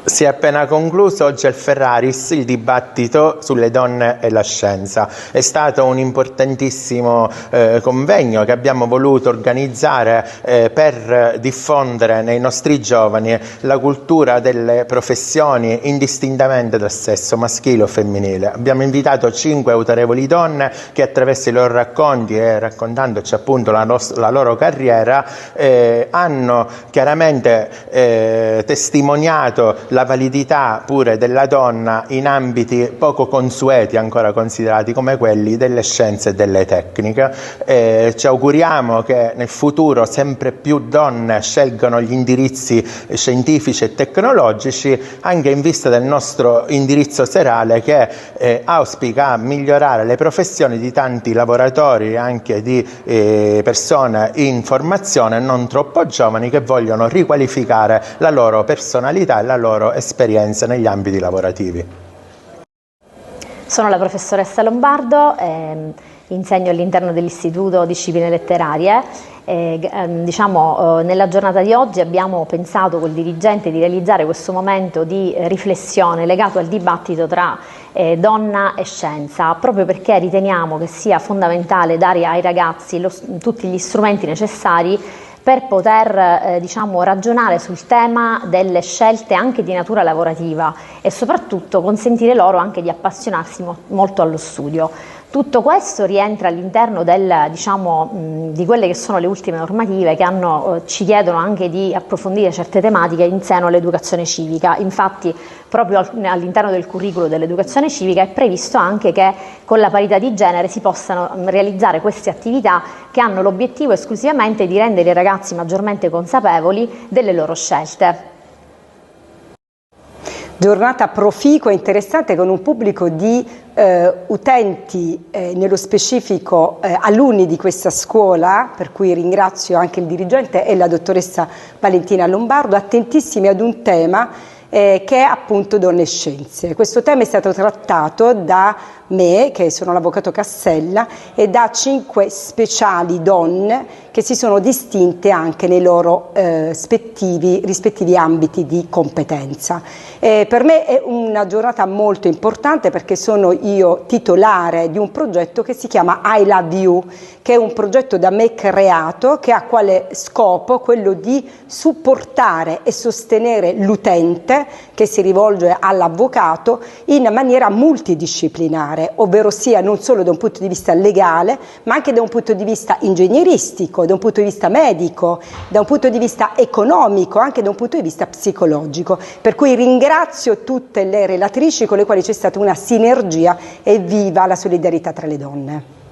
Si è appena concluso oggi al Ferraris il dibattito sulle donne e la scienza. È stato un importantissimo convegno che abbiamo voluto organizzare per diffondere nei nostri giovani la cultura delle professioni indistintamente dal sesso maschile o femminile. Abbiamo invitato 5 autorevoli donne che attraverso i loro racconti e raccontandoci appunto la loro carriera hanno chiaramente testimoniato la validità pure della donna in ambiti poco consueti ancora considerati come quelli delle scienze e delle tecniche. Ci auguriamo che nel futuro sempre più donne scelgano gli indirizzi scientifici e tecnologici, anche in vista del nostro indirizzo serale che auspica migliorare le professioni di tanti lavoratori e anche di persone in formazione non troppo giovani che vogliono riqualificare la loro personalità e la loro esperienza negli ambiti lavorativi. Sono la professoressa Lombardo, insegno all'interno dell'Istituto Discipline Letterarie. Nella giornata di oggi abbiamo pensato col dirigente di realizzare questo momento di riflessione legato al dibattito tra donna e scienza, proprio perché riteniamo che sia fondamentale dare ai ragazzi tutti gli strumenti necessari per poter ragionare sul tema delle scelte anche di natura lavorativa e soprattutto consentire loro anche di appassionarsi molto allo studio. Tutto questo rientra all'interno di quelle che sono le ultime normative che ci chiedono anche di approfondire certe tematiche in seno all'educazione civica. Infatti proprio all'interno del curriculum dell'educazione civica è previsto anche che con la parità di genere si possano realizzare queste attività che hanno l'obiettivo esclusivamente di rendere i ragazzi maggiormente consapevoli delle loro scelte. Giornata proficua e interessante con un pubblico di utenti, nello specifico alunni di questa scuola, per cui ringrazio anche il dirigente e la dottoressa Valentina Lombardo, attentissimi ad un tema che è appunto donne e scienze. Questo tema è stato trattato da me, che sono l'avvocato Cassella, e da 5 speciali donne che si sono distinte anche nei loro rispettivi ambiti di competenza. Per me è una giornata molto importante perché sono io titolare di un progetto che si chiama I Love You, che è un progetto da me creato che ha quale scopo quello di supportare e sostenere l'utente che si rivolge all'avvocato in maniera multidisciplinare, ovvero sia non solo da un punto di vista legale, ma anche da un punto di vista ingegneristico, da un punto di vista medico, da un punto di vista economico, anche da un punto di vista psicologico. Per cui ringrazio tutte le relatrici con le quali c'è stata una sinergia e viva la solidarietà tra le donne.